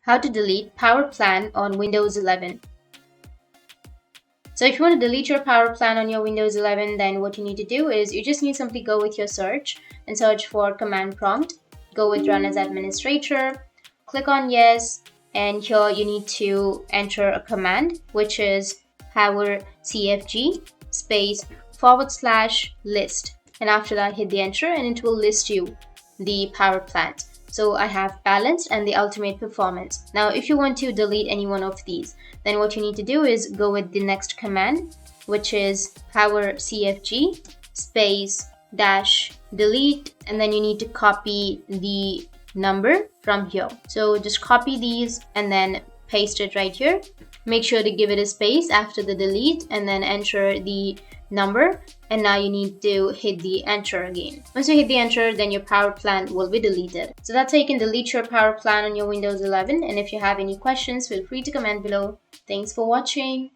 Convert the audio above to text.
How to delete power plan on Windows 11. So if you want to delete your power plan on your Windows 11, then what you need to do is you just need to simply go with your search and search for command prompt. Go with run as administrator, click on yes, and here you need to enter a command which is powercfg space / list. And after that hit the enter and it will list you the power plant. So I have balanced and the ultimate performance. Now if you want to delete any one of these, then what you need to do is go with the next command, which is powercfg space -delete, and then you need to copy the number from here. So just copy these and then paste it right here. Make sure to give it a space after the delete and then enter the number, and now you need to hit the enter again. Once you hit the enter, then your power plan will be deleted. So that's how you can delete your power plan on your Windows 11, and if you have any questions, feel free to comment below. Thanks for watching.